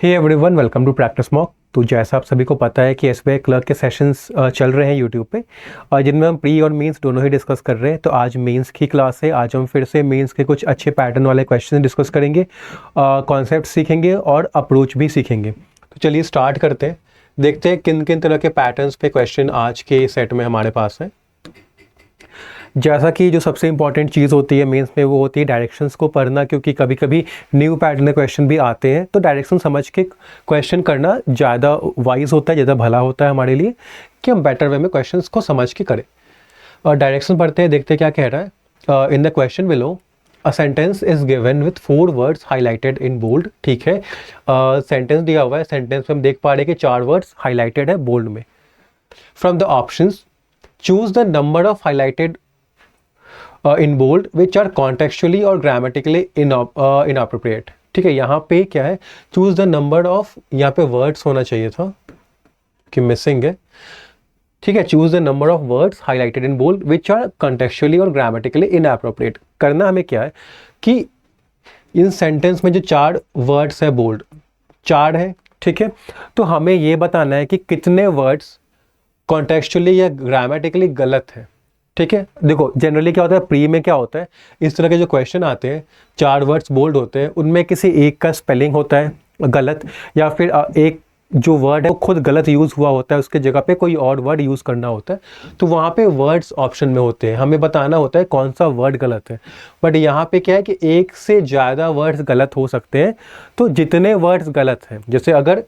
Hey everyone, welcome to practice mock. तो जैसा आप सभी को पता है कि एसबीआई क्लर्क के सेशंस चल रहे हैं यूट्यूब पे, और जिनमें हम प्री और मेंस दोनों ही डिस्कस कर रहे हैं। तो आज मेंस की क्लास है। आज हम फिर से मेंस के कुछ अच्छे पैटर्न वाले क्वेश्चन डिस्कस करेंगे, कॉन्सेप्ट सीखेंगे और अप्रोच भी सीखेंगे। तो चलिए स्टार्ट करते हैं, देखते हैं किन किन तरह के पैटर्न्स पे क्वेश्चन आज के सेट में हमारे पास है। जैसा कि जो सबसे इंपॉर्टेंट चीज़ होती है मेंस में, वो होती है डायरेक्शंस को पढ़ना, क्योंकि कभी कभी न्यू पैटर्न क्वेश्चन भी आते हैं। तो डायरेक्शन समझ के क्वेश्चन करना ज़्यादा वाइज होता है, ज़्यादा भला होता है हमारे लिए, कि हम बेटर वे में क्वेश्चंस को समझ के करें। और डायरेक्शन पढ़ते हैं, देखते हैं क्या कह रहा है। In the question below a sentence is given with 4 words highlighted in bold. ठीक है, सेंटेंस दिया हुआ है, सेंटेंस में हम देख पा रहे हैं कि 4 वर्ड्स हाईलाइटेड है बोल्ड में। From the options choose the number of highlighted in bold which are contextually और ग्रामेटिकली इनअप्रोप्रिएट। ठीक है, यहाँ पे क्या है, चूज द नंबर ऑफ, यहाँ पे वर्ड्स होना चाहिए था कि मिसिंग है। ठीक है, choose the number of words highlighted in bold which are contextually और ग्रामेटिकली इनअप्रोप्रिएट। करना हमें क्या है कि इन सेंटेंस में जो 4 वर्ड्स है बोल्ड 4 है, ठीक है, तो हमें ये बताना है कि कितने वर्ड्स कॉन्टेक्चुअली या ग्रामेटिकली गलत है। ठीक है, देखो जनरली क्या होता है, प्री में क्या होता है, इस तरह के जो क्वेश्चन आते हैं 4 वर्ड्स बोल्ड होते हैं, उनमें किसी एक का स्पेलिंग होता है गलत, या फिर एक जो वर्ड है वो खुद गलत यूज़ हुआ होता है, उसके जगह पे कोई और वर्ड यूज़ करना होता है। तो वहाँ पे वर्ड्स ऑप्शन में होते हैं, हमें बताना होता है कौन सा वर्ड गलत है। बट यहाँ पे क्या है कि एक से ज़्यादा वर्ड्स गलत हो सकते हैं। तो जितने वर्ड्स गलत हैं, जैसे अगर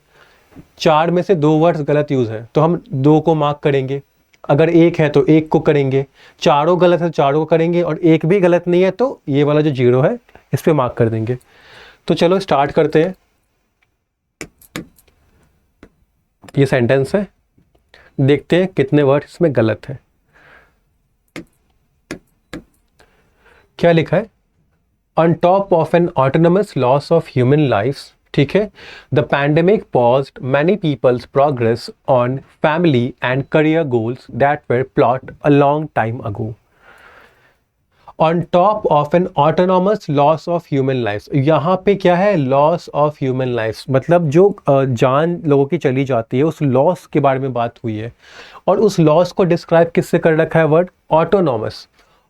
4 में से 2 वर्ड्स गलत यूज़ है तो हम 2 को मार्क करेंगे, अगर 1 है तो 1 को करेंगे, चारों गलत है तो चारों को करेंगे, और एक भी गलत नहीं है तो ये वाला जो 0 है इस पे मार्क कर देंगे। तो चलो स्टार्ट करते हैं। ये सेंटेंस है, देखते हैं कितने वर्ड इसमें गलत है। क्या लिखा है, on top of an autonomous loss of human lifes. ठीक है, the pandemic paused many people's progress on family and career goals that were plot a long time ago. On top of an autonomous loss of human lifes, यहाँ पे क्या है, loss of human lives, मतलब जो जान लोगों की चली जाती है, उस लॉस के बारे में बात हुई है। और उस लॉस को डिस्क्राइब किससे कर रखा है, वर्ड ऑटोनॉमस।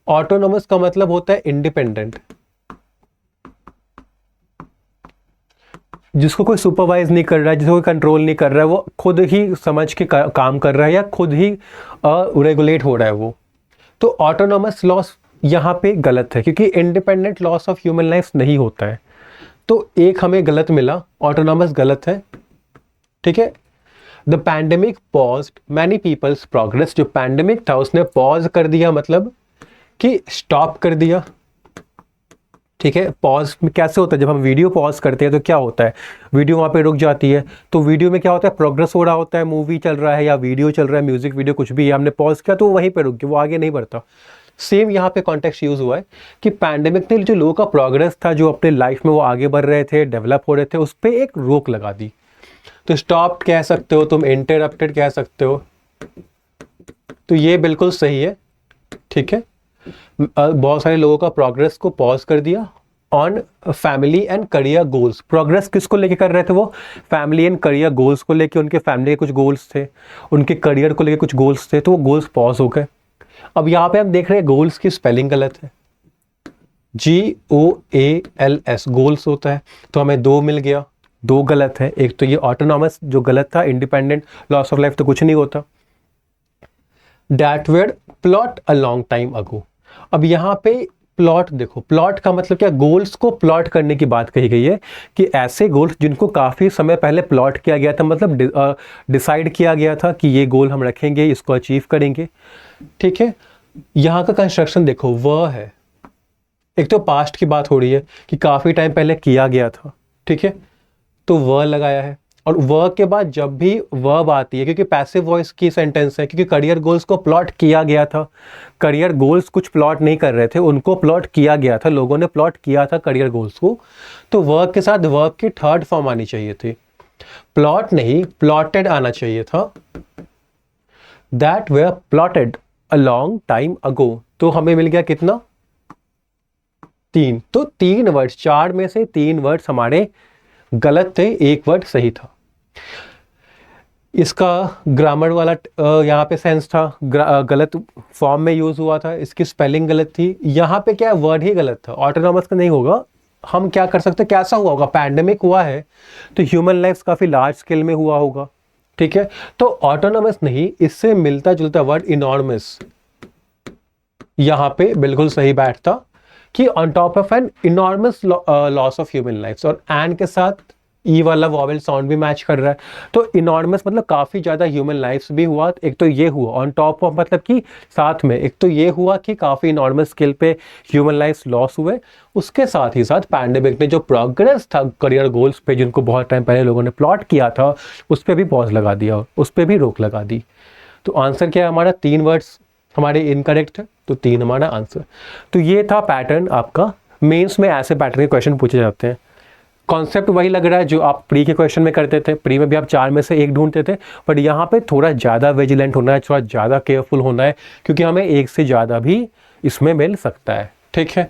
ऑटोनॉमस का मतलब होता है इंडिपेंडेंट, जिसको कोई सुपरवाइज नहीं कर रहा है, जिसको कोई कंट्रोल नहीं कर रहा है, वो खुद ही समझ के काम कर रहा है, या खुद ही रेगुलेट हो रहा है वो। तो ऑटोनॉमस लॉस यहाँ पे गलत है, क्योंकि independent loss of human life नहीं होता है। तो एक हमें गलत मिला, ऑटोनॉमस गलत है। ठीक है, the pandemic paused many people's progress, जो पैंडेमिक था उसने पॉज कर दिया, मतलब कि स्टॉप कर दिया। ठीक है, पॉज में कैसे होता है, जब हम वीडियो पॉज करते हैं तो क्या होता है, वीडियो वहाँ पे रुक जाती है। तो वीडियो में क्या होता है, प्रोग्रेस हो रहा होता है, मूवी चल रहा है या वीडियो चल रहा है, म्यूजिक वीडियो कुछ भी है, हमने पॉज किया तो वहीं पे रुक गया, वो आगे नहीं बढ़ता। सेम यहाँ पे कॉन्टेक्स्ट यूज हुआ है कि पैंडेमिक ने जो लोगों का प्रोग्रेस था, जो अपने लाइफ में वो आगे बढ़ रहे थे, डेवलप हो रहे थे, उस पर एक रोक लगा दी। तो स्टॉप कह सकते हो तुम, इंटरप्टेड कह सकते हो, तो ये बिल्कुल सही है। ठीक है, बहुत सारे लोगों का प्रोग्रेस को पॉज कर दिया on family and career goals. Progress किसको लेके कर रहे थे, वो फैमिली एंड करियर गोल्स को लेके, उनके फैमिली के कुछ गोल्स थे, उनके करियर को लेके कुछ गोल्स थे, तो वो गोल्स पॉज हो गए। अब यहाँ पे हम देख रहे हैं गोल्स की स्पेलिंग गलत है, GOALS गोल्स होता है, तो हमें 2 मिल गया, 2 गलत है। एक तो ये ऑटोनॉमस जो गलत था, इंडिपेंडेंट लॉस ऑफ लाइफ तो कुछ नहीं होता। That were plot a long time अगो। अब यहाँ पे प्लॉट देखो, प्लॉट का मतलब क्या, गोल्स को प्लॉट करने की बात कही गई है, कि ऐसे गोल्स जिनको काफ़ी समय पहले प्लॉट किया गया था, मतलब डिसाइड किया गया था कि ये गोल हम रखेंगे, इसको अचीव करेंगे। ठीक है, यहाँ का कंस्ट्रक्शन देखो, वह है, एक तो पास्ट की बात हो रही है कि काफ़ी टाइम पहले किया गया था। ठीक है, तो वह लगाया है, और वह के बाद जब भी वर्ब आती है, क्योंकि पैसिव वॉइस की सेंटेंस है, क्योंकि करियर गोल्स को प्लॉट किया गया था। करियर गोल्स कुछ प्लॉट नहीं कर रहे थे, उनको प्लॉट किया गया था, लोगों ने प्लॉट किया था करियर गोल्स को। तो वर्ब के साथ वर्ब की थर्ड फॉर्म आनी चाहिए थी, प्लॉट नहीं, प्लॉटेड आना चाहिए था। That way plotted a long time अगो, तो हमें मिल गया कितना, 3। तो 3 वर्ड्स, 4 में से 3 वर्ड्स हमारे गलत थे, एक वर्ड सही था। इसका ग्रामर वाला यहाँ पे सेंस था, गलत फॉर्म में यूज हुआ था, इसकी स्पेलिंग गलत थी। यहाँ पे क्या वर्ड ही गलत था, ऑटोनॉमस का नहीं होगा। हम क्या कर सकते, कैसा हुआ होगा, पैंडेमिक हुआ है तो ह्यूमन लाइफ काफी लार्ज स्केल में हुआ होगा, ठीक है। तो ऑटोनॉमस नहीं, इससे मिलता जुलता वर्ड इनॉर्मस यहाँ पे बिल्कुल सही बैठता कि on top of an enormous loss of human life, और एन के साथ ई वाला वॉवेल साउंड भी मैच कर रहा है। तो इनॉर्मस मतलब काफी ज्यादा ह्यूमन लाइफ्स भी हुआ, एक तो ये हुआ ऑन टॉप ऑफ, मतलब कि साथ में एक तो ये हुआ कि काफी इनॉर्मस स्केल पे ह्यूमन लाइफ्स लॉस हुए, उसके साथ ही साथ पैंडेमिक ने जो प्रोग्रेस था करियर गोल्स पे, जिनको बहुत टाइम पहले लोगों ने प्लॉट किया था, उस पर भी पॉज लगा दिया, उस पर भी रोक लगा दी। तो आंसर क्या है हमारा, 3 वर्ड्स हमारे इनकरेक्ट है, तो 3 हमारा आंसर। तो ये था पैटर्न आपका। मेंस में ऐसे पैटर्न के क्वेश्चन पूछे जाते हैं। कॉन्सेप्ट वही लग रहा है जो आप प्री के क्वेश्चन में करते थे, प्री में भी आप 4 में से 1 ढूंढते थे, बट यहाँ पे थोड़ा ज़्यादा विजिलेंट होना है, थोड़ा ज़्यादा केयरफुल होना है, क्योंकि हमें 1 से ज़्यादा भी इसमें मिल सकता है, ठीक है।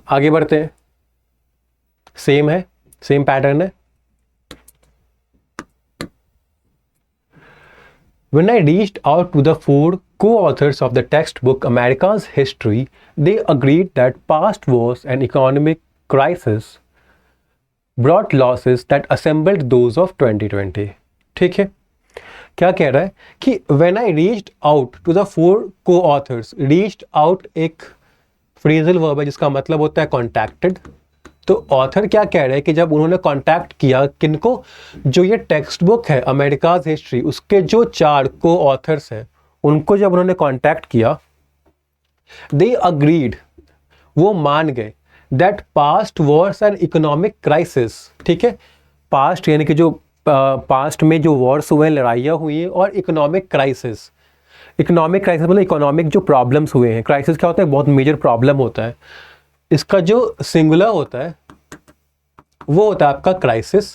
आगे बढ़ते हैं, सेम है, सेम पैटर्न है। When I reached out to the 4 co-authors of the textbook America's History, they agreed that past wars and economic crisis brought losses that assembled those of 2020. ठीक है, क्या कह रहा है कि when I reached out to the 4 co-authors, reached out एक phrasal verb है जिसका मतलब होता है contacted। तो ऑथर क्या कह रहे हैं कि जब उन्होंने कांटेक्ट किया किनको, जो ये टेक्स्ट बुक है अमेरिकाज हिस्ट्री, उसके जो 4 को ऑथर्स हैं, उनको जब उन्होंने कांटेक्ट किया, दे अग्रीड, वो मान गए, that past Wars and economic crisis, ठीक है, पास्ट यानी कि जो पास्ट में जो वॉर्स हुए हैं, लड़ाइयाँ हुई हैं, और इकोनॉमिक क्राइसिस, इकोनॉमिक क्राइसिस मतलब इकोनॉमिक जो प्रॉब्लम्स हुए हैं, क्राइसिस क्या होता है, बहुत मेजर प्रॉब्लम होता है, इसका जो सिंगुलर होता है वो होता है आपका क्राइसिस,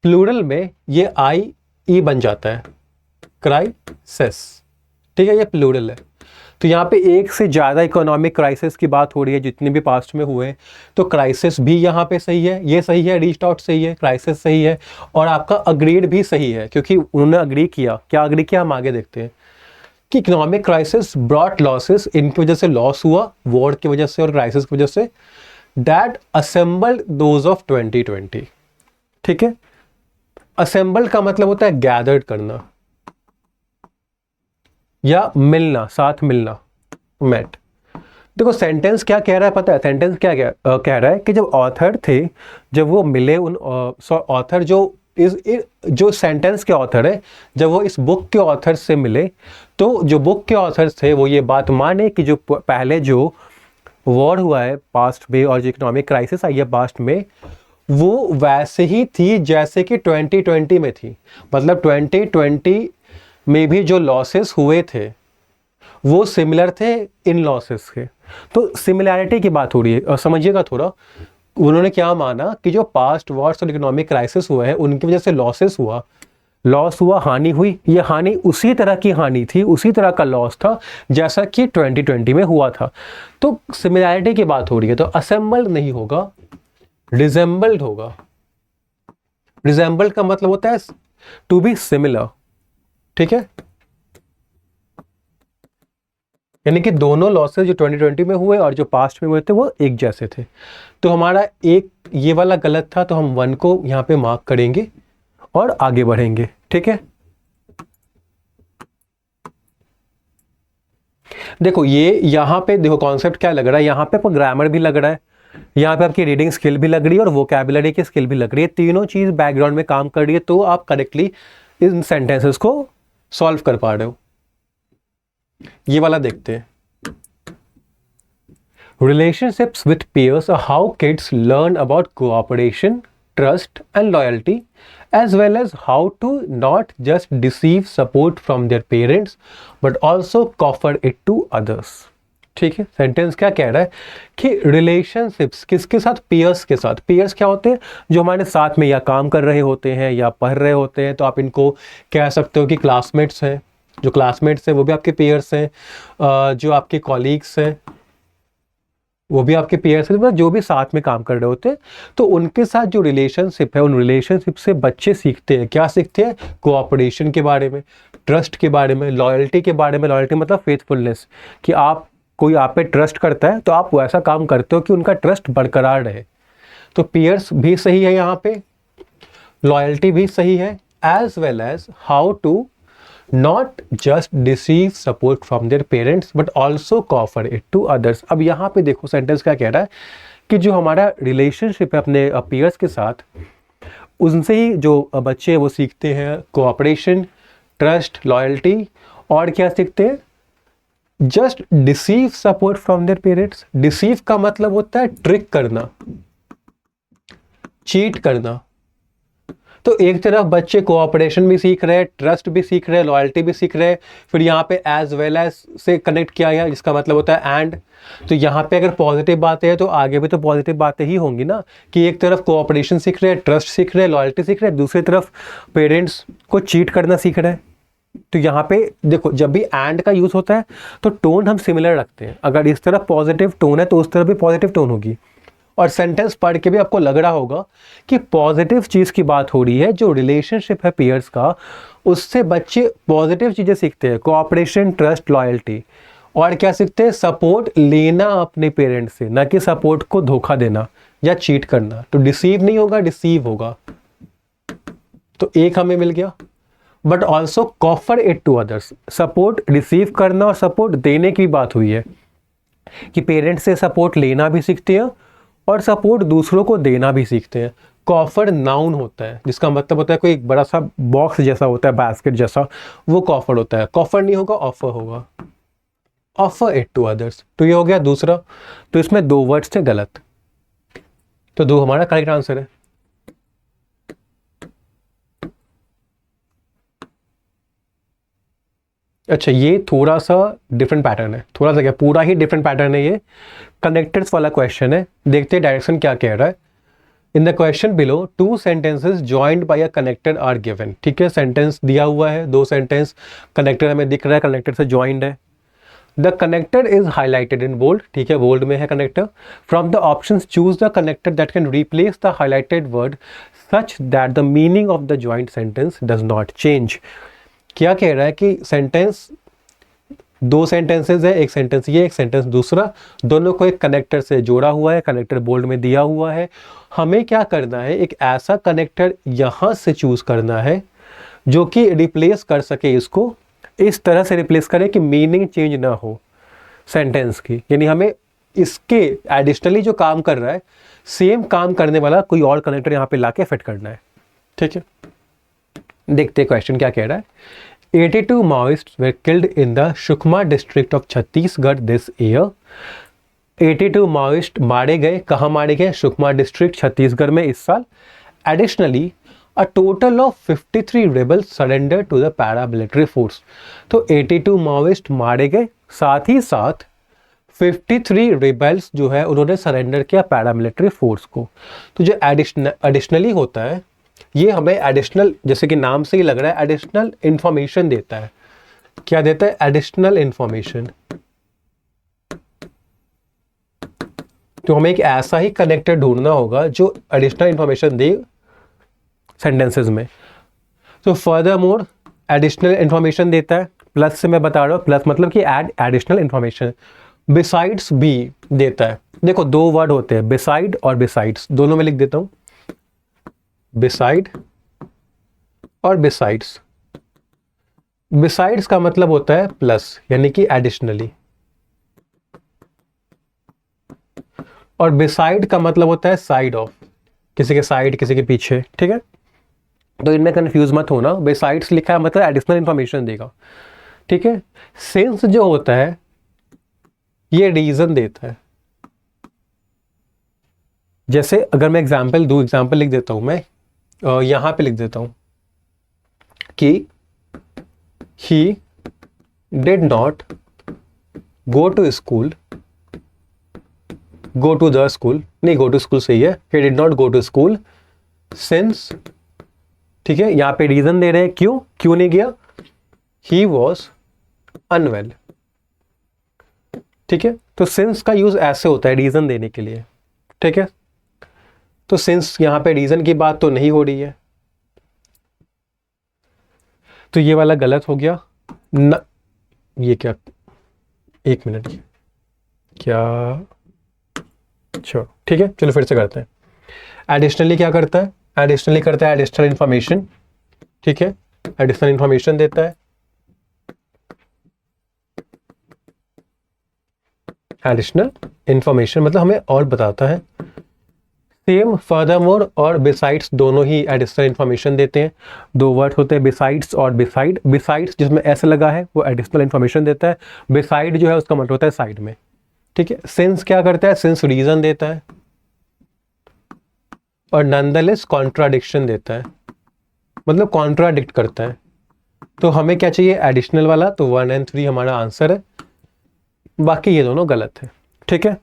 प्लूरल में ये आई ई बन जाता है, क्राइसिस, ठीक है, ये प्लूरल है। तो यहाँ पे 1 से ज़्यादा इकोनॉमिक क्राइसिस की बात हो रही है जितने भी पास्ट में हुए, तो क्राइसिस भी यहाँ पे सही है, ये सही है, रीच्ड आउट सही है, क्राइसिस सही है, और आपका अग्रीड भी सही है, क्योंकि उन्होंने अग्री किया। क्या अग्री किया, हम आगे देखते हैं कि इकोनॉमिक क्राइसिस ब्रॉट लॉसेस, इनकी वजह से लॉस हुआ, वॉर की वजह से और क्राइसिस की वजह से, दैट असेंबल्ड दोज ऑफ 2020, ठीक है। असेंबल्ड का मतलब होता है गैदर्ड करना या मिलना, साथ मिलना, मेट। देखो सेंटेंस क्या कह रहा है पता है, सेंटेंस क्या कह रहा है कि जब ऑथर थे, जब वो मिले, उन ऑथर जो सेंटेंस के ऑथर है, जब वो इस बुक के ऑथर से मिले, तो जो बुक के ऑथर्स थे वो ये बात माने कि जो पहले जो वॉर हुआ है पास्ट में और जो इकोनॉमिक क्राइसिस आई है पास्ट में, वो वैसे ही थी जैसे कि 2020 में थी। मतलब 2020 में भी जो लॉसेस हुए थे वो सिमिलर थे इन लॉसेस के। तो सिमिलैरिटी की बात हो रही है, और समझिएगा थोड़ा, उन्होंने क्या माना कि जो पास्ट वॉर्स और इकोनॉमिक क्राइसिस हुए हैं उनकी वजह से लॉस हुआ, हानि हुई, ये हानि उसी तरह की हानि थी, उसी तरह का लॉस था जैसा कि 2020 में हुआ था। तो सिमिलैरिटी की बात हो रही है, तो असेंबल्ड नहीं होगा, रिजेंबल्ड होगा। रिजेंबल्ड का मतलब होता है टू बी सिमिलर, ठीक है, यानी कि दोनों लॉसेस जो 2020 में हुए और जो पास्ट में हुए थे वो एक जैसे थे। तो हमारा एक ये वाला गलत था, तो हम 1 को यहाँ पे मार्क करेंगे और आगे बढ़ेंगे, ठीक है। देखो ये यहाँ पे देखो कॉन्सेप्ट क्या लग रहा है, यहाँ पे आपको ग्रामर भी लग रहा है, यहाँ पे आपकी रीडिंग स्किल भी लग रही है और वोकैबुलरी की स्किल भी लग रही है, तीनों चीज बैकग्राउंड में काम कर रही है, तो आप करेक्टली इन सेंटेंसेस को सॉल्व कर पा रहे हो। ये वाला देखते हैं, relationships with peers are how kids learn about cooperation, trust and loyalty, as well as how to not just receive support from their parents but also offer it to others। ठीक है, सेंटेंस क्या कह रहा है कि relationships किसके साथ, pairs के साथ। पेयर्स क्या होते हैं, जो हमारे साथ में या काम कर रहे होते हैं या पढ़ रहे होते हैं, तो आप इनको कह सकते हो कि क्लासमेट्स हैं, जो क्लासमेट्स हैं वो भी आपके पेयर्स हैं, जो आपके कॉलीग्स हैं वो भी आपके पीयर्स हैं, जो भी साथ में काम कर रहे होते हैं। तो उनके साथ जो रिलेशनशिप है, उन रिलेशनशिप से बच्चे सीखते हैं। क्या सीखते हैं? कोऑपरेशन के बारे में, ट्रस्ट के बारे में, लॉयल्टी के बारे में। लॉयल्टी मतलब फेथफुलनेस, कि आप, कोई आप पे ट्रस्ट करता है तो आप वैसा काम करते हो कि उनका ट्रस्ट बरकरार रहे। तो पीयर्स भी सही है यहाँ पे, लॉयल्टी भी सही है, as well as how to not just receive support from their parents but also offer it to others. अब यहाँ पे देखो सेंटेंस क्या कह रहा है कि जो हमारा रिलेशनशिप है अपने पीयर्स के साथ, उनसे ही जो बच्चे हैं वो सीखते हैं कोऑपरेशन, ट्रस्ट, लॉयल्टी, और क्या सीखते हैं? Just deceive support from their parents. Deceive का मतलब होता है ट्रिक करना, चीट करना। तो एक तरफ बच्चे कोऑपरेशन भी सीख रहे हैं, ट्रस्ट भी सीख रहे हैं, लॉयल्टी भी सीख रहे हैं, फिर यहाँ पे एज वेल एज से कनेक्ट किया गया जिसका मतलब होता है एंड। तो यहाँ पे अगर पॉजिटिव बातें हैं तो आगे भी तो पॉजिटिव बातें ही होंगी ना, कि एक तरफ कोऑपरेशन सीख रहे हैं, ट्रस्ट सीख रहे हैं, लॉयल्टी सीख रहे हैं, दूसरी तरफ पेरेंट्स को चीट करना सीख रहे हैं। तो यहाँ पे देखो, जब भी एंड का यूज होता है तो टोन हम सिमिलर रखते हैं। अगर इस तरफ पॉजिटिव टोन है तो उस तरफ भी पॉजिटिव टोन होगी। और सेंटेंस पढ़ के भी आपको लग रहा होगा कि पॉजिटिव चीज़ की बात हो रही है, जो रिलेशनशिप है पीयर्स का, उससे बच्चे पॉजिटिव चीज़ें सीखते हैं, कोऑपरेशन, ट्रस्ट, लॉयल्टी। और क्या सीखते हैं? सपोर्ट लेना अपने पेरेंट्स से, ना कि सपोर्ट को धोखा देना या चीट करना। तो डिसीव नहीं होगा, डिसीव होगा। तो एक हमें मिल गया। But also offer it to others. Support receive करना और सपोर्ट देने की बात हुई है, कि पेरेंट्स से सपोर्ट लेना भी सीखते हैं और सपोर्ट दूसरों को देना भी सीखते हैं। कॉफर नाउन होता है, जिसका मतलब होता है कोई एक बड़ा सा बॉक्स जैसा होता है, बास्केट जैसा, वो कॉफर होता है। कॉफर नहीं होगा, ऑफर होगा। Offer it to others. तो ये हो गया दूसरा। तो इसमें दो वर्ड्स थे गलत, तो दो हमारा करेक्ट आंसर है। अच्छा, ये थोड़ा सा डिफरेंट पैटर्न है, थोड़ा सा क्या, पूरा ही डिफरेंट पैटर्न है। ये कनेक्टर्स वाला क्वेश्चन है। देखते हैं डायरेक्शन क्या कह रहा है। In the question below two sentences joined by a connector are given. ठीक है, सेंटेंस दिया हुआ है, दो सेंटेंस, कनेक्टर हमें दिख रहा है, कनेक्टर से ज्वाइंड है। The connector is highlighted in bold. ठीक है, बोल्ड में है connector. From the option choose the connector that can replace the highlighted word such that the meaning of the joint sentence does not change. क्या कह रहा है कि sentence, दो सेंटेंसेस है, एक सेंटेंस ये, एक सेंटेंस दूसरा, दोनों को एक कनेक्टर से जोड़ा हुआ है, कनेक्टर बोल्ड में दिया हुआ है। हमें क्या करना है? एक ऐसा कनेक्टर यहां से चूज करना है जो कि रिप्लेस कर सके, इसको इस तरह से रिप्लेस करे कि मीनिंग चेंज ना हो सेंटेंस की। यानी हमें इसके एडिशनली जो काम कर रहा है, सेम काम करने वाला कोई और कनेक्टर यहाँ पे लाके फिट करना है। ठीक है, देखते हैं क्वेश्चन क्या कह रहा है। 82 Maoists were killed in the Shukma district of Chhattisgarh this year. 82 Maoist मारे गए, कहाँ मारे गए? सुकमा डिस्ट्रिक्ट छत्तीसगढ़ में इस साल। Additionally, a total of 53 rebels surrendered to the paramilitary force. तो 82 Maoist मारे गए, साथ ही साथ 53 रिबेल्स जो है उन्होंने सरेंडर किया पैरामिलिट्री फोर्स को। तो जो एडिशनली होता है, ये हमें एडिशनल, जैसे कि नाम से ही लग रहा है, एडिशनल इंफॉर्मेशन देता है। क्या देता है? Additional information. तो हमें एक ऐसा ही कनेक्टर ढूंढना होगा जो एडिशनल इंफॉर्मेशन दे सेंटेंसेस में। तो फर्दर मोर एडिशनल इंफॉर्मेशन देता है, प्लस से मैं बता रहा हूँ, प्लस मतलब कि एड एडिशनल इंफॉर्मेशन। बिसाइड्स भी देता है। देखो दो वर्ड होते हैं, बिसाइड और बिसाइड्स, दोनों में लिख देता हूं, बिसाइड और बिसाइड्स। बिसाइड्स का मतलब होता है प्लस, यानी कि एडिशनली, और बिसाइड का मतलब होता है साइड ऑफ, किसी के साइड, किसी के पीछे। ठीक है, तो इनमें कंफ्यूज मत होना। बिसाइड्स लिखा है मतलब एडिशनल इंफॉर्मेशन देगा। ठीक है, सिंस जो होता है ये रीजन देता है। जैसे अगर मैं एग्जाम्पल दूं, एग्जाम्पल लिख देता हूं मैं, यहां पे लिख देता हूं कि he did not go to school, go to the school, नहीं go to school सही है, he did not go to school since, ठीक है, यहां पे रीजन दे रहे हैं क्यों नहीं गया, he was unwell, ठीक है, तो सिंस का यूज़ ऐसे होता है रीज़न देने के लिए, ठीक है। तो सिंस यहाँ पे रीज़न की बात तो नहीं हो रही है, तो ये वाला गलत हो गया न। ये क्या, एक मिनट, क्या, अच्छा ठीक है, चलो फिर से करते हैं। एडिशनली क्या करता है, एडिशनली करता है एडिशनल इंफॉर्मेशन, ठीक है, एडिशनल इंफॉर्मेशन देता है, एडिशनल इंफॉर्मेशन मतलब हमें और बताता है। सेम, फर्दरमोर और बिसाइड्स दोनों ही एडिशनल इंफॉर्मेशन देते हैं। दो वर्ड होते हैं बिसाइड्स और बिसाइड। बिसाइड्स जिसमें एस लगा है वो एडिशनल इंफॉर्मेशन देता है, बिसाइड जो है उसका मतलब होता है साइड में, ठीक है। सिंस क्या करता है, सिंस रीजन देता है और नॉनदलेस कॉन्ट्राडिक्शन देता है, मतलब कॉन्ट्राडिक्ट करता है। तो हमें क्या चाहिए, एडिशनल वाला, तो 1 और 3 हमारा आंसर है, बाकी ये दोनों गलत है, ठीक है।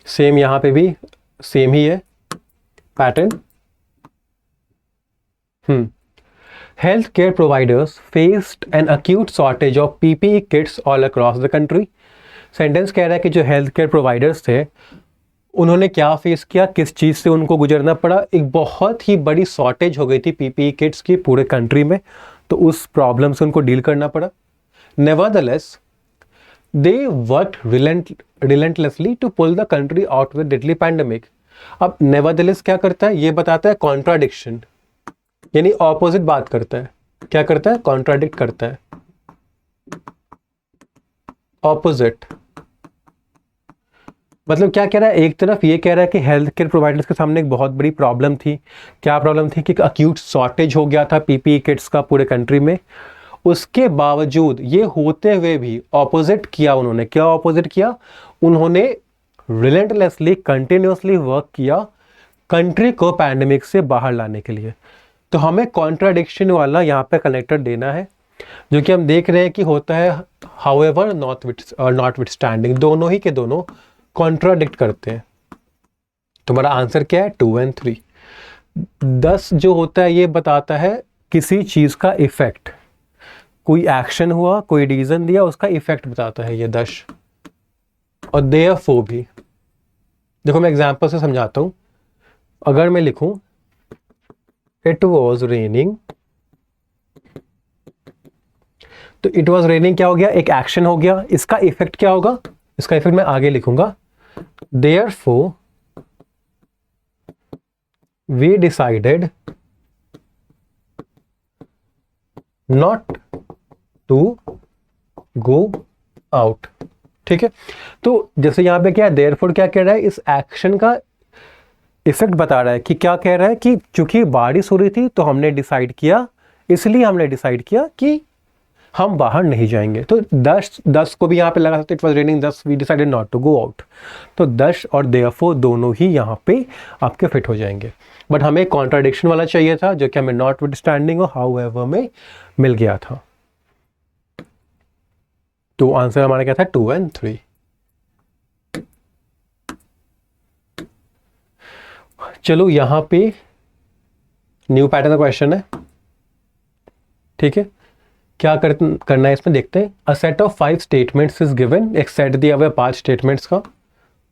सेम यहां पे भी सेम ही है pattern. Health care providers faced an acute shortage of PPE kits all across the country. Sentence कह रहा है कि जो हेल्थ केयर प्रोवाइडर्स थे उन्होंने क्या फेस किया, किस चीज़ से उनको गुजरना पड़ा, एक बहुत ही बड़ी शॉर्टेज हो गई थी पीपीई किट्स की पूरे कंट्री में, तो उस प्रॉब्लम से उनको डील करना पड़ा। Nevertheless they work relentlessly to pull the country out with deadly pandemic. अब नेवरदलेस क्या करता है, ये बताता है कॉन्ट्राडिक्शन, यानी ऑपोजिट बात करता है। क्या करता है, कॉन्ट्राडिक्ट करता है, ऑपोजिट। मतलब क्या कह रहा है, एक तरफ ये कह रहा है कि हेल्थ केयर प्रोवाइडर्स के सामने एक बहुत बड़ी प्रॉब्लम थी। क्या प्रॉब्लम थी कि अक्यूट शॉर्टेज हो गया था पीपीई किट्स का पूरे कंट्री में। उसके बावजूद ये होते हुए भी ऑपोजिट किया उन्होंने। क्या ऑपोजिट किया, उन्होंने रिलेंटलेसली कंटिन्यूसली वर्क किया कंट्री को पैंडेमिक से बाहर लाने के लिए। तो हमें कॉन्ट्राडिक्शन वाला यहाँ पे कनेक्टर देना है, जो कि हम देख रहे हैं कि होता है हाउएवर नॉटविथस्टैंडिंग, दोनों ही के दोनों कॉन्ट्राडिक्ट करते हैं। तुम्हारा आंसर क्या है, 2 और 3। 10 जो होता है ये बताता है किसी चीज का इफेक्ट, कोई एक्शन हुआ, कोई रीजन दिया, उसका इफेक्ट बताता है ये 10। और देयरफॉर भी, देखो मैं एग्जांपल से समझाता हूं। अगर मैं लिखूं इट वॉज रेनिंग, तो इट वॉज रेनिंग क्या हो गया, एक एक्शन हो गया। इसका इफेक्ट क्या होगा, इसका इफेक्ट मैं आगे लिखूंगा। Therefore we decided not to go out, ठीक है। तो जैसे यहां पे क्या है, देयरफॉर क्या कह रहा है, इस एक्शन का इफेक्ट बता रहा है कि क्या कह रहा है कि चूंकि बारिश हो रही थी तो हमने डिसाइड किया, इसलिए हमने डिसाइड किया कि हम बाहर नहीं जाएंगे। तो 10 को भी यहाँ पे लगा सकते, it was raining 10 we decided not to go out. तो 10 और देयरफॉर दोनों ही यहाँ पे आपके फिट हो जाएंगे। बट हमें कॉन्ट्राडिक्शन वाला चाहिए था, जो कि हमें नॉटविथस्टैंडिंग और हाउएवर में मिल गया था। तो आंसर हमारा क्या था, 2 और 3। चलो यहाँ पे न्यू पैटर्न का क्वेश्चन है, ठीक है। क्या करना है इसमें, देखते हैं। A set of 5 statements is given, एक सेट दिया हुआ है 5 स्टेटमेंट्स का,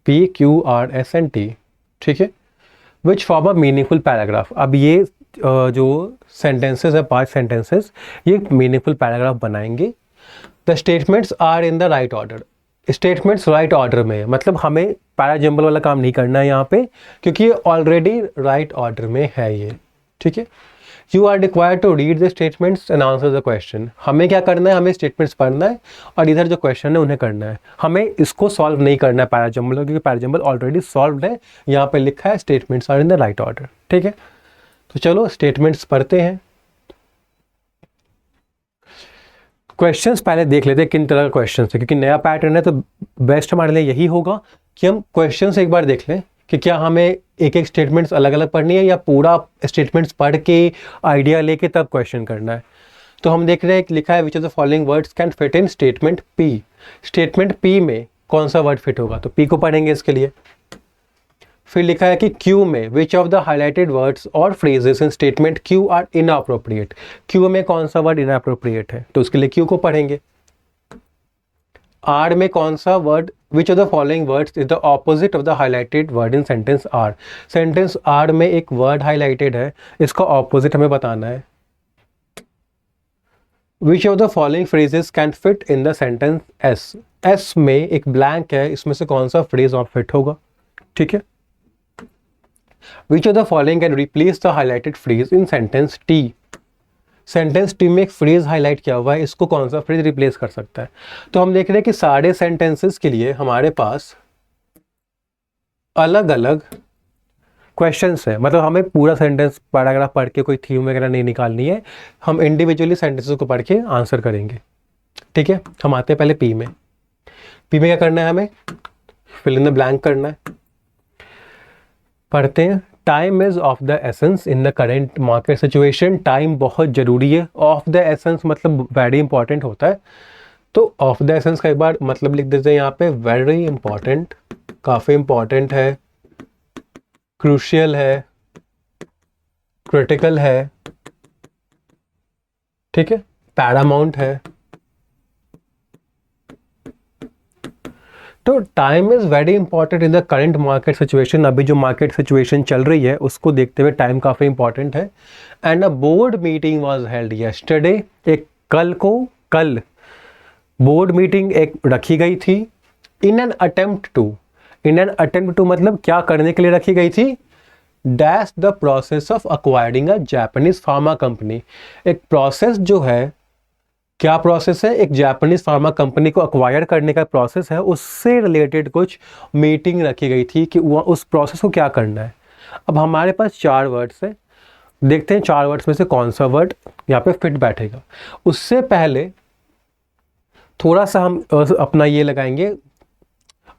P, Q, R, S and T, ठीक है। Which form a meaningful paragraph. अब ये जो सेंटेंसेस है 5 सेंटेंसेस, ये मीनिंगफुल पैराग्राफ बनाएंगे। The statements are in the right order. Statements right order में है, मतलब हमें पैराजंबल वाला काम नहीं करना है यहाँ पे, क्योंकि ये ऑलरेडी राइट ऑर्डर में है ये, ठीक है। You are required to read the statements and answer the question. हमें क्या करना है, हमें स्टेटमेंट्स पढ़ना है और इधर जो क्वेश्चन है उन्हें करना है। हमें इसको सॉल्व नहीं करना है पैराजंबल, क्योंकि पैराजंबल ऑलरेडी सॉल्व है। यहाँ पे लिखा है statements are in the right order, ठीक है। तो चलो स्टेटमेंट्स पढ़ते हैं। क्वेश्चंस पहले देख लेते हैं किन तरह का क्वेश्चन है, क्योंकि नया पैटर्न है तो बेस्ट हमारे लिए यही होगा कि हम क्वेश्चंस एक बार देख लें कि क्या हमें एक एक स्टेटमेंट्स अलग अलग पढ़नी है या पूरा स्टेटमेंट्स पढ़ के आइडिया लेके तब क्वेश्चन करना है। तो हम देख रहे हैं कि लिखा है विच of the following words can fit in statement P. Statement P में कौन सा वर्ड फिट होगा, तो पी को पढ़ेंगे इसके लिए। फिर लिखा है कि क्यू में which of the highlighted words और phrases in statement Q are inappropriate. Q में कौन सा वर्ड इनअप्रोप्रिएट है, तो उसके लिए क्यू को पढ़ेंगे। आर में कौन सा word, which of the following words is the opposite of the highlighted word in sentence R. Sentence R में एक वर्ड हाईलाइटेड है, इसका ऑपोजिट हमें बताना है। विच of the following phrases can fit in the sentence S. S में एक blank है, इसमें से कौन सा फ्रेज ऑफ फिट होगा, ठीक है। विच of the following can replace the highlighted phrase in sentence T. Sentence T में एक फ्रेज हाईलाइट किया हुआ है, इसको कौन सा फ्रेज रिप्लेस कर सकता है। तो हम देख रहे हैं कि सारे सेंटेंसेस के लिए हमारे पास अलग अलग क्वेश्चंस है, मतलब हमें पूरा सेंटेंस पैराग्राफ पढ़ के कोई थीम वगैरह नहीं निकालनी है, हम इंडिविजुअली सेंटेंसेस को पढ़ के आंसर करेंगे, ठीक है। हम आते हैं पहले पी में। पी में क्या करना है, हमें फिल इन द ब्लैंक करना है। पढ़ते हैं, time is of the essence in the current market situation. Time बहुत ज़रूरी है, ऑफ द एसेंस मतलब वेरी इंपॉर्टेंट होता है, तो ऑफ द एसेंस का एक बार मतलब लिख देते हैं यहाँ पे, वेरी इंपॉर्टेंट, काफ़ी इंपॉर्टेंट है, क्रूशियल है, क्रिटिकल है, ठीक है, पैरामाउंट है। तो time is very important in the current market situation. अभी जो मार्केट सिचुएशन चल रही है उसको देखते हुए टाइम काफ़ी इंपॉर्टेंट है। And a board meeting was held yesterday. एक कल बोर्ड मीटिंग एक रखी गई थी। इन एन अटेम्प्ट टू मतलब क्या करने के लिए रखी गई थी, dash the process of acquiring a Japanese pharma company. एक प्रोसेस जो है, क्या प्रोसेस है, एक जापानीज फार्मा कंपनी को अक्वायर करने का प्रोसेस है, उससे रिलेटेड कुछ मीटिंग रखी गई थी कि उस प्रोसेस को क्या करना है। अब हमारे पास 4 वर्ड्स है, देखते हैं 4 वर्ड्स में से कौन सा वर्ड यहाँ पे फिट बैठेगा। उससे पहले थोड़ा सा हम अपना ये लगाएंगे,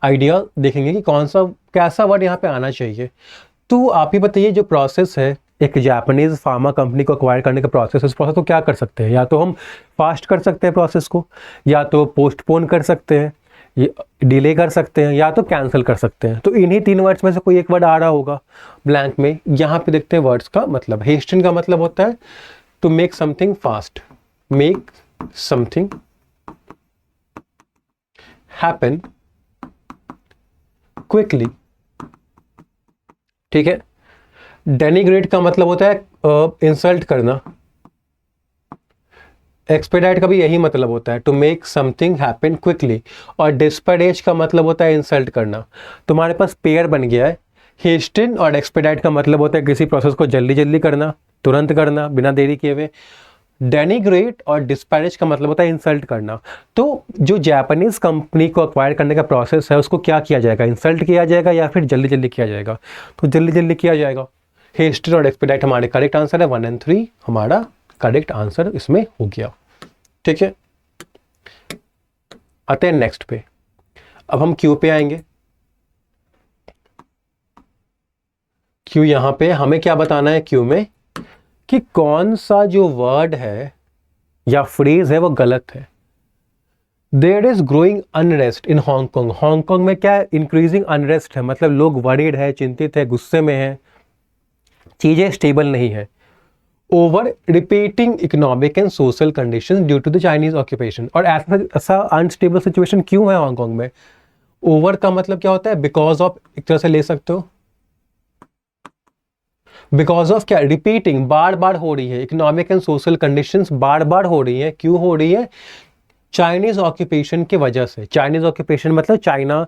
आइडिया देखेंगे कि कौन सा कैसा वर्ड यहाँ पे आना चाहिए। तो आप ही बताइए, जो प्रोसेस है एक जापानीज फार्मा कंपनी को अक्वायर करने का प्रोसेस, उस प्रोसेस को क्या कर सकते हैं, या तो हम फास्ट कर सकते हैं प्रोसेस को, या तो पोस्टपोन कर सकते हैं, डिले कर सकते हैं, या तो कैंसिल कर सकते हैं। तो इन्हीं 3 वर्ड्स में से कोई एक वर्ड आ रहा होगा ब्लैंक में। यहाँ पे देखते हैं वर्ड्स का मतलब। हेस्टन का मतलब होता है to make something fast, make something happen quickly, ठीक है। डेनिग्रेट का मतलब होता है इंसल्ट करना। एक्सपेडाइट का भी यही मतलब होता है, to make something happen quickly. और डिस्पैडेज का मतलब होता है इंसल्ट करना। तुम्हारे पास पेयर बन गया है। हेस्टन और एक्सपेडाइट का मतलब होता है किसी प्रोसेस को जल्दी जल्दी करना, तुरंत करना, बिना देरी किए हुए। डेनिग्रेट और डिस्पैरेज का मतलब होता है इंसल्ट करना। तो जो जापानीज कंपनी को अक्वायर करने का प्रोसेस है, उसको क्या किया जाएगा, इंसल्ट किया जाएगा या फिर जल्दी जल्दी किया जाएगा। तो जल्दी जल्दी किया जाएगा। हेस्टन और एक्सपेडाइट हमारे करेक्ट आंसर है, 1 और 3 हमारा करेक्ट आंसर इसमें हो गया, ठीक है। आते हैं नेक्स्ट पे। अब हम क्यू पे आएंगे। क्यू यहां पे हमें क्या बताना है, क्यू में कि कौन सा जो वर्ड है या फ्रेज है वो गलत है। There is growing unrest in Hong Kong. Hong Kong में क्या इंक्रीजिंग अनरेस्ट है, मतलब लोग वरीड है, चिंतित है, गुस्से में है, चीजें स्टेबल नहीं है। Over repeating economic and social conditions due to the Chinese occupation. और ऐसा अनस्टेबल सिचुएशन क्यों है हांगकांग में। ओवर का मतलब क्या होता है, बिकॉज ऑफ, एक तरह से ले सकते हो, बिकॉज ऑफ क्या, रिपीटिंग, बार बार हो रही है, इकोनॉमिक एंड सोशल कंडीशंस बार बार हो रही है। क्यों हो रही है, चाइनीज ऑक्यूपेशन की वजह से। चाइनीज ऑक्यूपेशन मतलब चाइना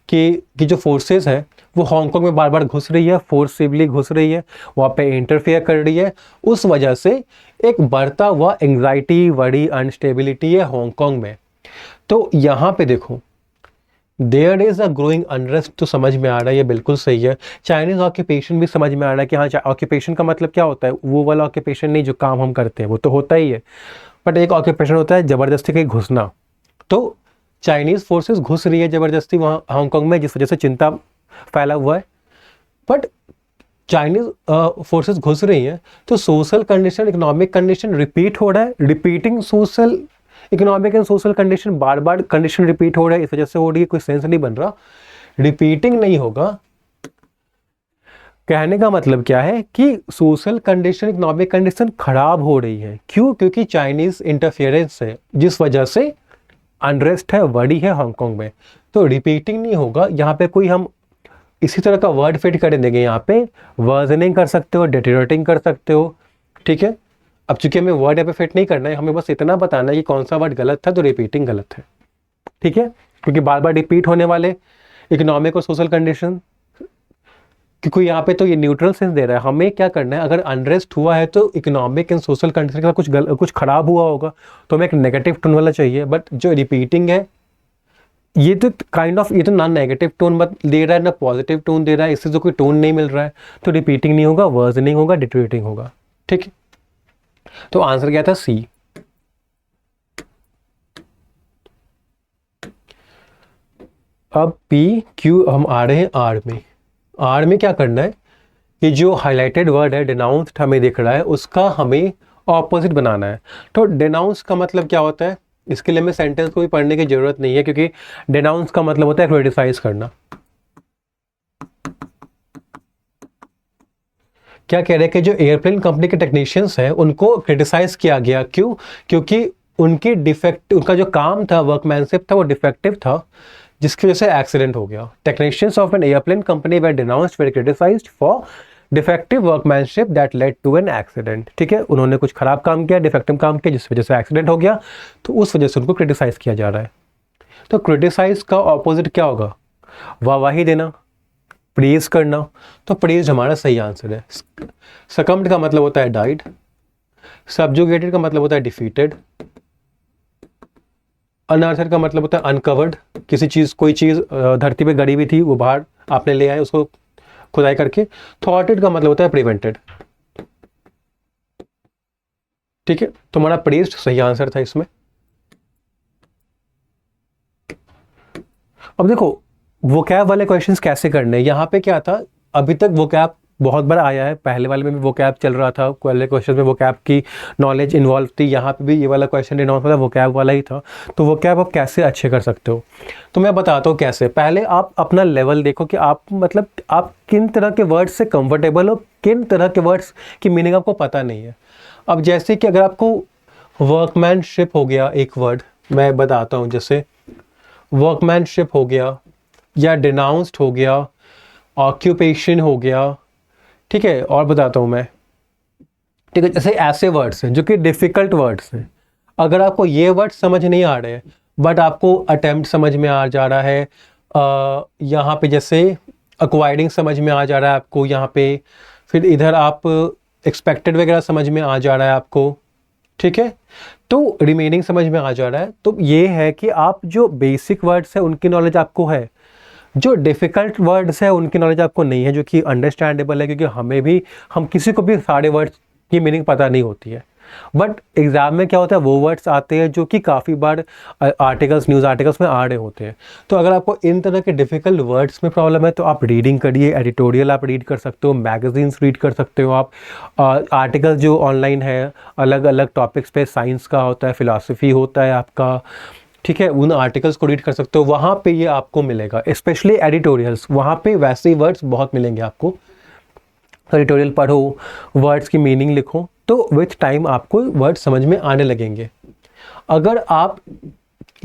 की जो फोर्सेस है वो हांगकांग में बार बार घुस रही है, फोर्सिवली घुस रही है, वहाँ पे इंटरफेयर कर रही है। उस वजह से एक बढ़ता हुआ एंग्जाइटी, वरी, अनस्टेबिलिटी है हांगकांग में। तो यहाँ पे देखो, there is a growing unrest, तो समझ में आ रहा है, ये बिल्कुल सही है। चाइनीज ऑक्यूपेशन भी समझ में आ रहा है कि हाँ, ऑक्यूपेशन का मतलब क्या होता है, वो वाला ऑक्यूपेशन नहीं जो काम हम करते हैं, वो तो होता ही है, बट एक ऑक्यूपेशन होता है जबरदस्ती कहीं घुसना। तो चाइनीज फोर्सेस घुस रही है जबरदस्ती वहाँ हांगकांग में, जिस वजह से चिंता फैला हुआ है। बट चाइनीज फोर्सेस घुस रही हैं तो social condition, economic condition repeat हो रहा है। Repeating social, economic and social condition, bar bar condition repeat हो रहा है, इस वजह से हो रही है, कोई सेंस नहीं बन रहा। रिपीटिंग नहीं होगा, कहने का मतलब क्या है कि सोशल कंडीशन, इकोनॉमिक कंडीशन खराब हो रही है। क्यों? क्योंकि चाइनीज इंटरफेरेंस है, जिस वजह से अनरेस्ट है, बढ़ी है हांगकांग में। तो रिपीटिंग नहीं होगा यहाँ पे कोई, हम इसी तरह का वर्ड फिट कर देंगे। यहाँ पे वर्जनिंग कर सकते हो, डेटेरेटिंग कर सकते हो, ठीक है। अब चूंकि हमें वर्ड यहाँ पे फिट नहीं करना है, हमें बस इतना बताना है कि कौन सा वर्ड गलत था, तो रिपीटिंग गलत है, ठीक है। क्योंकि बार बार रिपीट होने वाले इकोनॉमिक और सोशल कंडीशन, क्योंकि यहाँ पे तो ये न्यूट्रल सेंस दे रहा है। हमें क्या करना है, अगर अनरेस्ट हुआ है तो इकोनॉमिक एंड सोशल कंडीशन के साथ कुछ खराब हुआ होगा, तो हमें एक नेगेटिव टोन वाला चाहिए। बट जो रिपीटिंग है, ये तो काइंड ऑफ, ये तो ना नेगेटिव टोन मत दे रहा है ना पॉजिटिव टोन दे रहा है, इससे तो कोई टोन नहीं मिल रहा है, तो रिपीटिंग नहीं होगा, वर्जनिंग होगा, डिटरेटिंग होगा, ठीक है। तो आंसर क्या था? सी। अब पी क्यू, हम आ रहे हैं आर में। आर में क्या करना है कि जो हाईलाइटेड वर्ड है डिनाउंस्ड हमें दिख रहा है, उसका हमें ऑपोजिट बनाना है। तो डिनाउंस का मतलब क्या होता है? इसके लिए हमें सेंटेंस को भी पढ़ने की जरूरत नहीं है, क्योंकि डिनाउंस का मतलब होता है क्रिटिसाइज करना। क्या कह रहे हैं कि जो एयरप्लेन कंपनी के टेक्नीशियंस हैं उनको क्रिटिसाइज किया गया। क्यों? क्योंकि उनकी डिफेक्ट, उनका जो काम था, वर्कमैनशिप था, वो डिफेक्टिव था, जिसकी वजह से एक्सीडेंट हो गया। Technicians of an airplane company were denounced, were criticised for defective workmanship that led to an accident, ठीक है। उन्होंने कुछ खराब काम किया, डिफेक्टिव काम किया, जिस वजह से एक्सीडेंट हो गया, तो उस वजह से उनको क्रिटिसाइज किया जा रहा है। तो क्रिटिसाइज का ऑपोजिट क्या होगा? वाहवाही देना, प्रेज करना। तो प्रेज हमारा सही आंसर है। सकम्ड का मतलब होता है डाइड, सबजुगेटेड का मतलब होता है डिफीटेड, अनअर्थड का मतलब होता है अनकवर्ड, किसी चीज, कोई चीज धरती पे गड़ी हुई थी, वो बाहर आपने ले आए उसको खुदाई करके। थॉटेड का मतलब होता है प्रिवेंटेड, ठीक है। तो हमारा प्रेज्ड सही आंसर था इसमें। अब देखो वोकैब वाले क्वेश्चंस कैसे करने हैं। यहाँ पे क्या था, अभी तक वोकैब बहुत बार आया है, पहले वाले में भी वोकैब चल रहा था, पहले क्वेश्चन में वोकैब की नॉलेज इन्वॉल्व थी, यहाँ पे भी ये वाला क्वेश्चन इन्वॉल्व था, वोकैब वाला ही था। तो वोकैब आप कैसे अच्छे कर सकते हो, तो मैं बताता हूँ कैसे। पहले आप अपना लेवल देखो कि आप, मतलब आप किन तरह के वर्ड्स से कंफर्टेबल हो, किन तरह के वर्ड्स की मीनिंग आपको पता नहीं है। अब जैसे कि अगर आपको वर्कमैनशिप हो गया एक वर्ड, मैं बताता हूँ, जैसे वर्कमैनशिप हो गया, या डिनाउंस्ड हो गया, ऑक्यूपेशन हो गया, ठीक है। और बताता हूँ मैं, ठीक है। जैसे ऐसे वर्ड्स हैं जो कि डिफ़िकल्ट वर्ड्स हैं, अगर आपको ये वर्ड समझ नहीं आ रहे हैं बट आपको अटेम्प्ट समझ में आ जा रहा है, यहाँ पे जैसे एक्वायरिंग समझ में आ जा रहा है आपको यहाँ पे, फिर इधर आप एक्सपेक्टेड वगैरह समझ में आ जा रहा है आपको, ठीक है। तो रिमेनिंग समझ में आ जा रहा है। तो ये है कि आप जो बेसिक वर्ड्स है उनकी नॉलेज आपको है, जो डिफ़िकल्ट वर्ड्स है उनकी नॉलेज आपको नहीं है, जो कि अंडरस्टैंडेबल है, क्योंकि हमें भी, हम किसी को भी सारे वर्ड्स की मीनिंग पता नहीं होती है। बट एग्ज़ाम में क्या होता है, वो वर्ड्स आते हैं जो कि काफ़ी बार आर्टिकल्स, न्यूज़ आर्टिकल्स में आ रहे होते हैं। तो अगर आपको इन तरह के डिफ़िकल्ट वर्ड्स में प्रॉब्लम है तो आप रीडिंग करिए, एडिटोरियल आप रीड कर सकते हो, मैगजीन्स रीड कर सकते हो आप, आर्टिकल जो ऑनलाइन है अलग अलग टॉपिक्स पे, साइंस का होता है, फिलॉसफी होता है आपका, ठीक है, उन आर्टिकल्स को रीड कर सकते हो, वहाँ पे ये आपको मिलेगा। स्पेशली एडिटोरियल्स, वहाँ पे वैसे ही वर्ड्स बहुत मिलेंगे आपको। एडिटोरियल पढ़ो, वर्ड्स की मीनिंग लिखो, तो विथ टाइम आपको वर्ड्स समझ में आने लगेंगे। अगर आप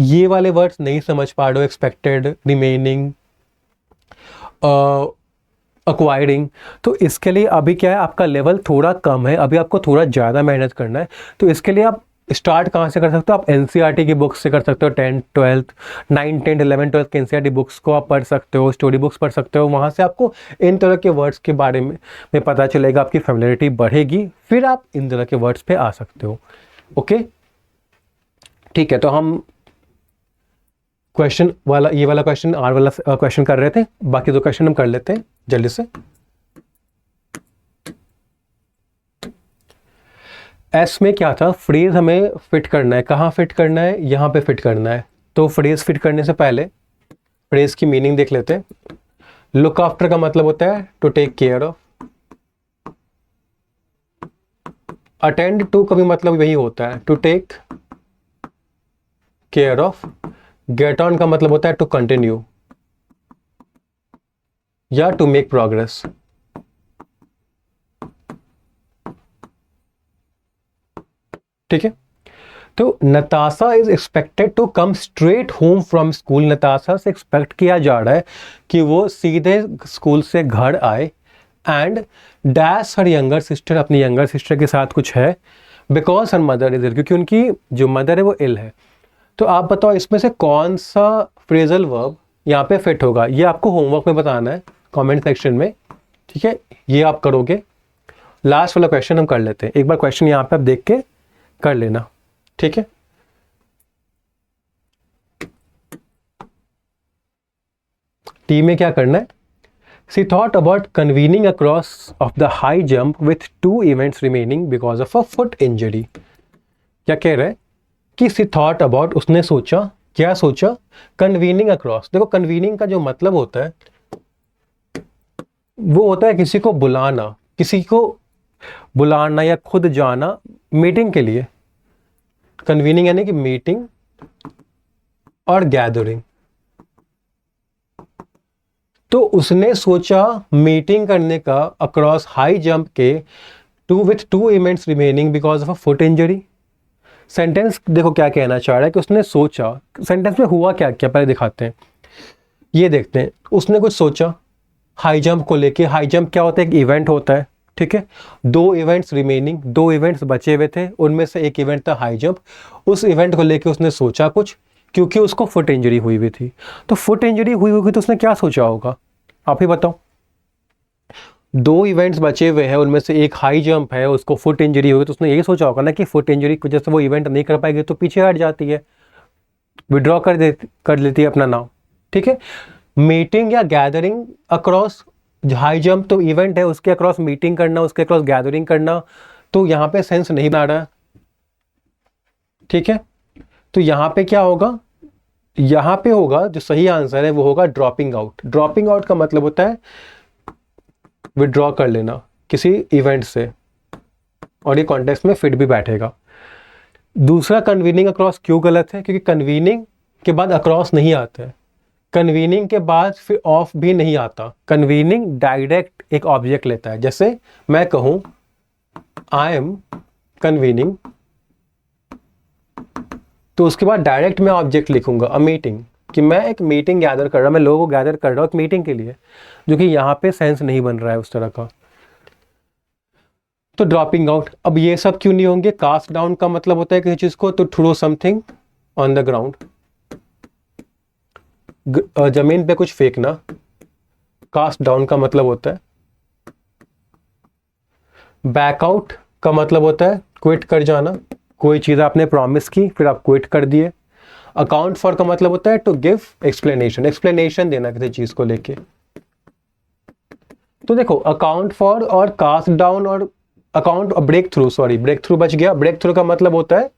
ये वाले वर्ड्स नहीं समझ पा रहे हो, एक्सपेक्टेड, रिमेनिंग, एक्वायरिंग, तो इसके लिए अभी क्या है, आपका लेवल थोड़ा कम है, अभी आपको थोड़ा ज़्यादा मेहनत करना है। तो इसके लिए आप स्टार्ट कहाँ से कर सकते हो? आप एनसीईआरटी की बुक्स से कर सकते हो, 10th 12th 9th 10th 11th 12th के एनसीईआरटी बुक्स को आप पढ़ सकते हो, स्टोरी बुक्स पढ़ सकते हो। वहाँ से आपको इन तरह के वर्ड्स के बारे में पता चलेगा, आपकी फेमिलियरिटी बढ़ेगी, फिर आप इन तरह के वर्ड्स पे आ सकते हो। ओके, ठीक है। तो हम क्वेश्चन वाला, ये वाला क्वेश्चन, आर वाला क्वेश्चन कर रहे थे, बाकी दो क्वेश्चन हम कर लेते हैं जल्दी से। एस में क्या था, फ्रेज हमें फिट करना है। कहाँ फिट करना है? यहाँ पे फिट करना है। तो फ्रेज फिट करने से पहले फ्रेज की मीनिंग देख लेते हैं। लुक आफ्टर का मतलब होता है to take care of. Attend to का भी मतलब वही होता है, to take care of. Get on का मतलब होता है टू कंटिन्यू या टू मेक प्रोग्रेस। ठीक है। तो Natasha is expected to come straight home from school. Natasha से एक्सपेक्ट किया जा रहा है कि वो सीधे स्कूल से घर आए and dash her younger sister, अपनी यंगर सिस्टर के साथ कुछ है, because her mother is ill, क्योंकि उनकी जो मदर है वो इल है। तो आप बताओ इसमें से कौन सा फ्रेजल वर्ब यहाँ पे फिट होगा, ये आपको होमवर्क में बताना है कमेंट सेक्शन में, ठीक है। ये आप करोगे। लास्ट वाला क्वेश्चन हम कर लेते हैं, एक बार क्वेश्चन यहाँ पे आप देख के कर लेना, ठीक है। टी में क्या करना है, she thought about convening a cross of the high jump with 2 events remaining because of a foot injury. क्या कह रहा है कि सी थॉट अबाउट, उसने सोचा, क्या सोचा, कन्वीनिंग अ क्रॉस। देखो कन्वीनिंग का जो मतलब होता है वो होता है किसी को बुलाना, किसी को बुलाना या खुद जाना मीटिंग के लिए। कन्वीनिंग यानी कि मीटिंग और गैदरिंग। तो उसने सोचा मीटिंग करने का अक्रॉस हाई जंप के with 2 events remaining because of a foot injury. Sentence देखो क्या कहना चाह रहा है कि उसने सोचा, सेंटेंस में हुआ क्या क्या पहले दिखाते हैं, ये देखते हैं। उसने कुछ सोचा हाई जंप को लेके। हाई जंप क्या होता है, एक इवेंट होता है, ठीक है। 2 इवेंट्स रिमेनिंग, 2 इवेंट्स बचे हुए थे, उनमें से एक इवेंट था हाई जंप। उस इवेंट को लेके उसने सोचा कुछ, क्योंकि उसको फुट इंजरी हुई हुई थी। तो फुट इंजरी हुई होगी तो उसने क्या सोचा होगा, आप ही बताओ। 2 इवेंट्स बचे हुए हैं, उनमें से एक हाई जंप है, उसको फुट इंजरी होगी तो उसने यही सोचा होगा ना कि फुट इंजरी की वजह से वो इवेंट नहीं कर पाएगी तो पीछे हट जाती है, विड्रॉ कर लेती है अपना नाम, ठीक है। मीटिंग या गैदरिंग अक्रॉस हाई जंप तो इवेंट है, उसके अक्रॉस मीटिंग करना, उसके अक्रॉस गैदरिंग करना, तो यहाँ पे सेंस नहीं बना रहा, ठीक है। तो यहाँ पे क्या होगा, यहाँ पे होगा जो सही आंसर है वो होगा ड्रॉपिंग आउट। ड्रॉपिंग आउट का मतलब होता है विड्रॉ कर लेना किसी इवेंट से, और ये कॉन्टेक्स्ट में फिट भी बैठेगा। दूसरा कन्वीनिंग अक्रॉस क्यों गलत है, क्योंकि कन्वीनिंग के बाद अक्रॉस नहीं आता है, कन्वीनिंग के बाद फिर ऑफ भी नहीं आता। कन्वीनिंग डायरेक्ट एक ऑब्जेक्ट लेता है, जैसे मैं कहूं आई एम कन्वीनिंग, तो उसके बाद डायरेक्ट मैं ऑब्जेक्ट लिखूंगा अ मीटिंग, कि मैं एक मीटिंग गैदर कर रहा हूं, मैं लोगों को गैदर कर रहा हूं एक मीटिंग के लिए, जो कि यहां पे सेंस नहीं बन रहा है उस तरह का। तो ड्रॉपिंग आउट। अब ये सब क्यों नहीं होंगे, कास्ट डाउन का मतलब होता है किसी चीज को तो throw something on the ground, जमीन पे कुछ फेंकना, कास्ट डाउन का मतलब होता है। बैकआउट का मतलब होता है क्विट कर जाना, कोई चीज़ आपने प्रॉमिस की फिर आप क्विट कर दिए। अकाउंट फॉर का मतलब होता है टू गिव एक्सप्लेनेशन, एक्सप्लेनेशन देना किसी चीज़ को लेके। तो देखो अकाउंट फॉर और कास्ट डाउन और account break through, sorry break through बच गया। ब्रेक थ्रू का मतलब होता है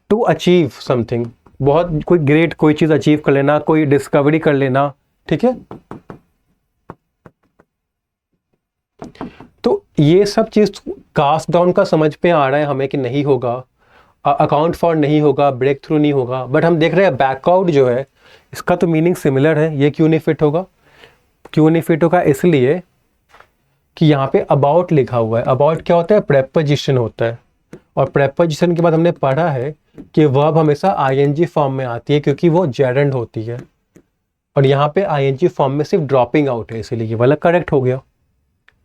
टू अचीव समथिंग, बहुत कोई ग्रेट कोई चीज़ अचीव कर लेना, कोई डिस्कवरी कर लेना, ठीक है। तो ये सब चीज़ कास्ट डाउन का समझ पे आ रहा है हमें कि नहीं होगा, अकाउंट फॉर नहीं होगा, ब्रेक थ्रू नहीं होगा, बट हम देख रहे हैं बैकआउट जो है इसका तो मीनिंग सिमिलर है, ये क्यों नहीं फिट होगा। क्यों नहीं फिट होगा, इसलिए कि यहाँ पे अबाउट लिखा हुआ है। अबाउट क्या होता है, प्रेपोजिशन होता है, और प्रेपोजिशन के बाद हमने पढ़ा है कि वर्ब हमेशा आईएनजी फॉर्म में आती है क्योंकि वो जेरेंड होती है, और यहाँ पे आईएनजी फॉर्म में सिर्फ ड्रॉपिंग आउट है, इसीलिए ये वाला करेक्ट हो गया,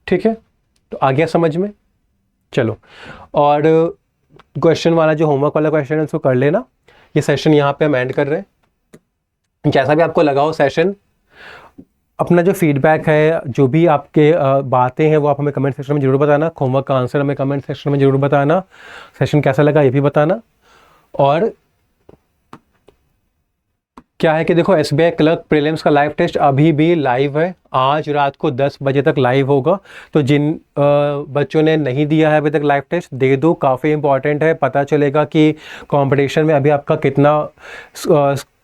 ठीक है। तो आ गया समझ में। चलो, और क्वेश्चन वाला जो होमवर्क वाला क्वेश्चन है उसको कर लेना। ये सेशन यहाँ पे हम एंड कर रहे हैं। जैसा भी आपको लगा हो सेशन, अपना जो फीडबैक है, जो भी आपके बातें हैं वो आप हमें कमेंट सेक्शन में ज़रूर बताना। होमवर्क का आंसर हमें कमेंट सेक्शन में ज़रूर बताना। सेशन कैसा लगा ये भी बताना। और क्या है कि देखो एसबीआई क्लर्क प्रीलिम्स का लाइव टेस्ट अभी भी लाइव है, आज रात को 10 बजे तक लाइव होगा। तो जिन बच्चों ने नहीं दिया है अभी तक लाइव टेस्ट, दे दो, काफ़ी इंपॉर्टेंट है। पता चलेगा कि कंपटीशन में अभी आपका कितना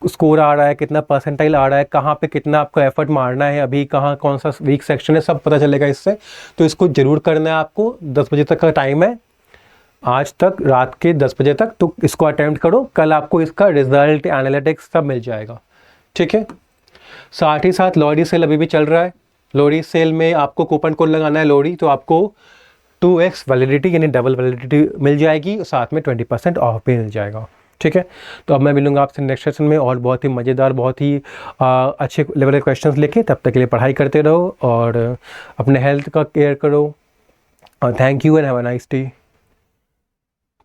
स्कोर आ रहा है, कितना परसेंटाइल आ रहा है, कहाँ पे कितना आपको एफर्ट मारना है, अभी कहाँ कौन सा वीक सेक्शन है, सब पता चलेगा इससे। तो इसको ज़रूर करना है आपको। 10 बजे तक का टाइम है, आज तक रात के 10 बजे तक, तो इसको अटेम्प्ट करो। कल आपको इसका रिजल्ट, एनालिटिक्स सब मिल जाएगा, ठीक है। साथ ही साथ लोहड़ी सेल अभी भी चल रहा है। लोहड़ी सेल में आपको कूपन कोड लगाना है लोहड़ी, तो आपको 2x वैलिडिटी यानी डबल वैलिडिटी मिल जाएगी, साथ में 20% ऑफ भी मिल जाएगा। ठीक है, तो अब मैं मिलूंगा आपसे नेक्स्ट सेशन में और बहुत ही मज़ेदार, बहुत ही अच्छे लेवल के क्वेश्चंस लेके। तब तक के लिए पढ़ाई करते रहो और अपने हेल्थ का केयर करो। Thank you and have a nice day.